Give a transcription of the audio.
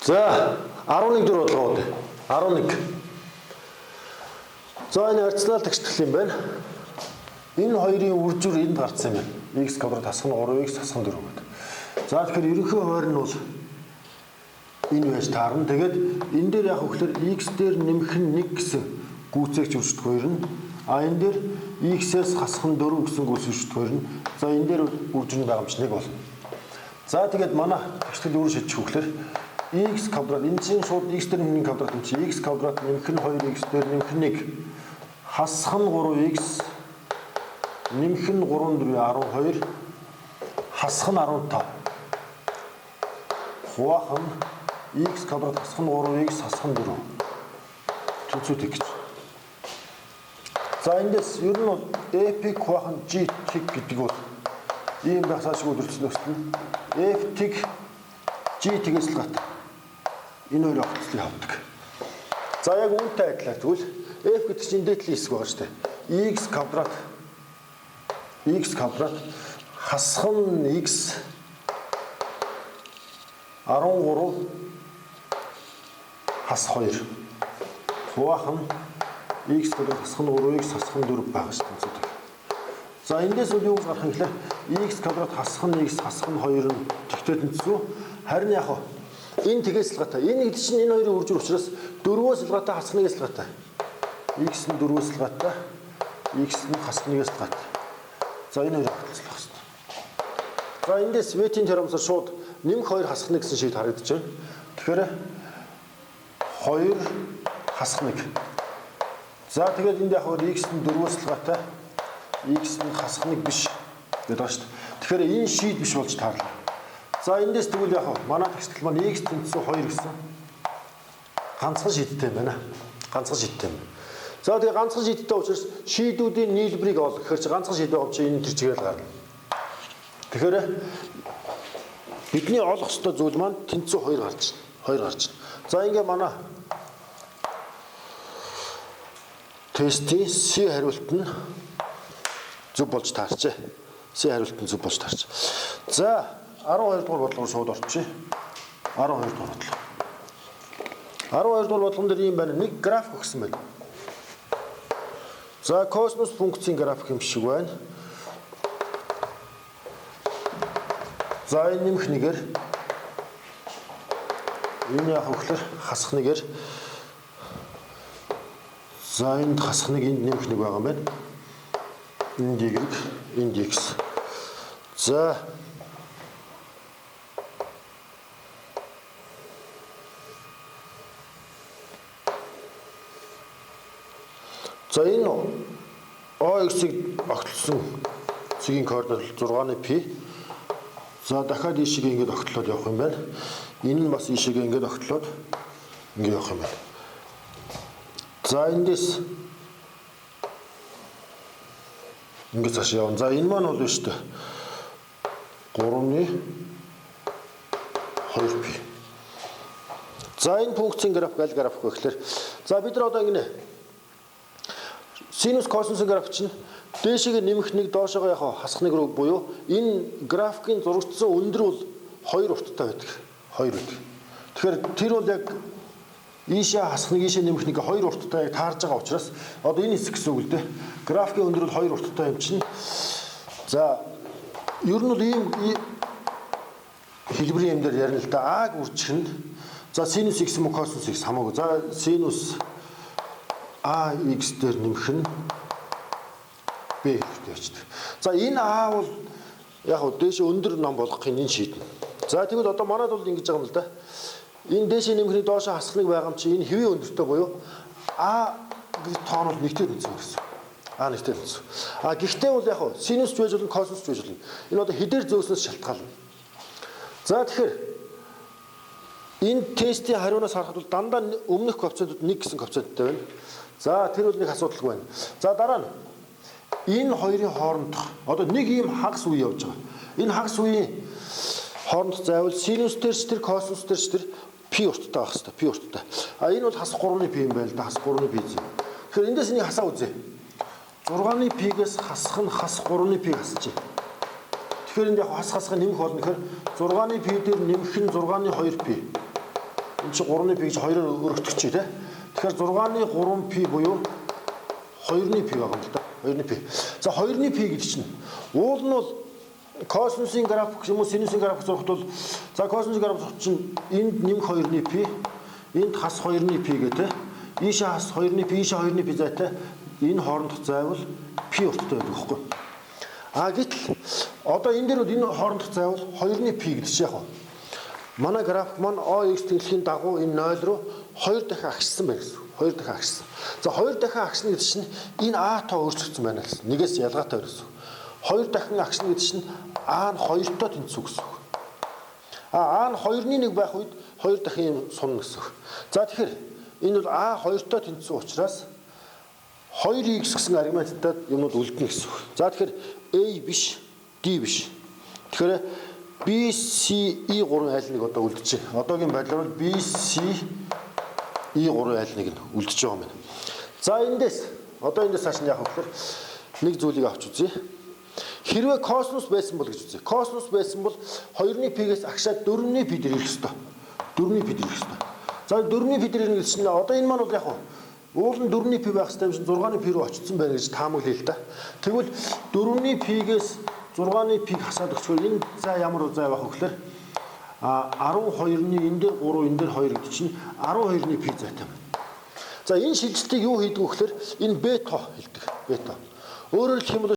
За 11 дөр бодлого үү? 11. За энэ арцлал тэгшлэл юм байна. Энэ хоёрын үржүр энд гарсан юм байна. X квадрат хасах нь 3x хасах нь 4 гэдэг. За тэгэхээр ерөнхий хуваар нь бол энэ байж таарна. Тэгээд энэ дээр яг хөглөр x дээр нэмэх нь 1 гэсэн гүйцээгч үржигдэх хоёр нь. А энэ дээр x-ээс хасах нь 4 гэсэн гүйцээгч хоёр нь. За энэ дээр үржирний байгамж 1 болно. За тэгээд манай тэгшлэл өөр шийдчих хөглөр x квадрат энэ чинь шууд x дээр нэмэх квадрат юм чи x квадрат нэмэх нь 2x дээр нэмэх нь 1 хасах нь 3x нэмэх нь 3 4 12 хасах нь 15 хуваах нь x квадрат хасах нь 3x хасах нь 4 тэнцүү тэгж. За эндээс ер нь бол f-ийг хуваах нь g тэг гэдэг бол ийм байх шиг үлдсэн өстөн f тэг g тэгээс л гат энэ хоёр огтлыг авдаг. За яг үүнтэй адилаар тэгвэл f гэдэг чинь дээдлийн хэсэг байгаа шүү дээ. x квадрат хасах нь x 13 хасах 2 хуваах нь x квадрат хасах нь 3x хасах нь 4 байгаа шүү дээ. За эндээс үл юу гарах юм гэхээр x квадрат хасах нь x хасах нь 2 нь тэгтэй тэнцүү. Харин яг энэ тэгээс илгаатай. Энэ гэдэг чинь энэ хоёрын үржир учраас 4-өөс илгаатай хасах нэгээс илгаатай. X нь 4-өөс илгаатай. X нь хасах нэгээс илгаатай. За энэ хоёрыг баталцлах хэрэгтэй. За эндээс Веттийн теоремсоор шууд нэмэх 2 хасах 1 гэсэн шийд харагдаж байна. Тэгэхээр 2 хасах 1. За тэгээд энд яг X нь 4-өөс илгаатай. X нь хасах 1 биш гэдэг байна шүү дээ. Тэгэхээр энэ шийд биш болж таарлаа. За эндээс тэгвэл яг манай тэгшлэл маань x тэнцүү 2 гэсэн ганцхан шийдтэй юм байна. Ганцхан шийдтэй юм. За тэгээ ганцхан шийдтэй учраас шийдүүдийн нийлбэрийг олох гэхээр ганцхан шийд байгаа чинь энэ төр чигээр гарна. Тэгэхээр бидний олох ёстой зүйл маань тэнцүү 2 гарч байна. 2 гарч байна. За ингээ манай тестийн C хариулт нь зөв болж таарчээ. C хариулт нь зөв болж таарч. За 12 дугаар бодлогоор шууд орчих. 12 дугаар бодлого. 12 дугаар бодлогон дээр юм байна. Нэг график өгсөн байна. За косинус функцийн график юм шиг байна. За энэ нэмэх нэгээр энэ яг хөглөр хасах нэгээр за энд хасах нэг энд нэмэх нэг байгаа юм байна. Энд y энд x. За за энэ OX-ийг огтлсон цэгийн координат 6-ны π. За дахиад ийшээ ингэж огтлоод явах юм байна. Энэ нь бас ийшээ ингэж огтлоод ингэ явах юм байна. За эндээс ингэ цааш явна. За энэ маань бол биш үү? 3-ны 2π. За энэ функцийн график аль график вэ гэхээр за бид нар одоо ингэ синус косинусын график чинь дээшээ нэмэх нэг доошоо яг хасах нэг рүү буюу энэ графикийн зурагдсан өндөр бол 2 урттай байдаг. 2 байдаг. Тэгэхээр тэр бол яг ийшээ хасах нэг ийшээ нэмэх нэг 2 урттай таарж байгаа учраас одоо энэ хэсэг гэсэн үг л дээ. Графикийн өндөр бол 2 урттай юм чинь. За ер нь бол ийм хэлбэрийн юм дээр ярина л да. А-г үржих нь за синус x юм уу косинус x хамаагүй. За синус AX дээр нэмэх нь B хэрэгтэй болчихдог. За энэ А бол яг хөө дээш өндөр ном болгохын энэ шийднэ. За тэгвэл одоо манайд бол ингэж байгаа юм л да. Энэ дээшээ нэмэхний доошоо хасах нэг байгаа юм чи энэ хэвийн өндөртэй буюу А гэж тоонол нэгтэй тэнцвэр гэсэн. А нэгтэй тэнцвэр. А гэхдээ бол яг хөө синус ч байж болно косинус ч байж болно. Энэ одоо хэдээр зөөснөөс шалтгаална. За тэгэхээр энэ тестийн хариунаас харахад бол дандаа өмнөх коэффициентууд 1 гэсэн коэффициенттэй байна. За тэр бол нэг асуудалгүй байна. За дараа нь энэ хоёрын хоорондох одоо нэг ийм хагас үе явж байгаа. Энэ хагас үеийн хоорондох зайвал синус дээрч тэр косинус дээрч тэр π урттай байх хэрэгтэй. Π урттай. А энэ бол хас 3-ны π юм байл да. Хас 3-ны π юм. Тэгэхээр эндээс нэг хасаа үзье. 6-ны π-гээс хасах нь хас 3-ны π хасчих. Тэгэхээр энд яг хас хасах нэмэх болно. Тэгэхээр 6-ны π дээр нэмэх нь 6-ны 2π. энэ чинь 3-ны пи гэж 2-оор өргөдөг чи тий. Тэгэхээр 6-ны 3 пи буюу 2-ны пи байгаа юм л да. 2-ны пи. За 2-ны пи гэдэг чинь уул нь бол косинусын график юм уу синусын график зурхад бол за косинусын график зурхад чинь энд нэмэх 2-ны пи, энд хас 2-ны пи гэдэг. Ийшээ хас 2-ны пи, ийшээ 2-ны пи зайтай энэ хоорондох зайвал пи урттай байдаг байхгүй. А гэтэл одоо энэ дээр бол энэ хоорондох зайвал 2-ны пи гэдэг чинь яг нь манай график маань OX тэнхлийн дагуу энэ 0 руу 2 дахин агшсан байна гэсэн. 2 дахин агшсан. За 2 дахин агшна гэдэг чинь энэ А тоо өөрчлөгдсөн байна гэсэн. Нэгээс ялгаатай гэсэн. 2 дахин агшна гэдэг чинь А нь 2-той тэнцүү гэсэн. А нь 2-ны 1 байх үед 2 дахин юм сунна гэсэн. За тэгэхээр энэ бол А 2-той тэнцүү учраас 2x гэсэн аргументтай юм бол үлдэнэ гэсэн. За тэгэхээр A биш, D биш. Тэгэхээр BCE3 айл нэг одоо үлдчихэ. Одоогийн байдлаар бол BCE3 айл нэг нь үлдчихэж байгаа юм байна. За эндээс цааш нь яах вэ гэхээр нэг зүйлийг авч үзье. Хэрвээ косинус байсан бол гэж үзье. Косинус байсан бол 2-ны пигээс агшаад 4-ны пи дээр ирэх ёстой. 4-ны пи дээр ирэх ёстой. За 4-ны пи дээр ирэх гэсэн чинь одоо энэ маань бол яг уул нь 4-ны пи байх ёстой юм шиг 6-ны пи рүү очсон байна гэж таамаглая л да. Тэгвэл 4-ны пигээс 6-ны пиг хасаад өгчвөл энэ зай ямар зай байх вэ гэхээр 12-ны энэ дээр 3 энэ дээр 2 гэдэг чинь 12-ны пи зайтай байна. За энэ шилжилтийг юу хийдэг вэ гэхээр энэ бета хэлдэг. Бета. Өөрөөр хэлэх юм бол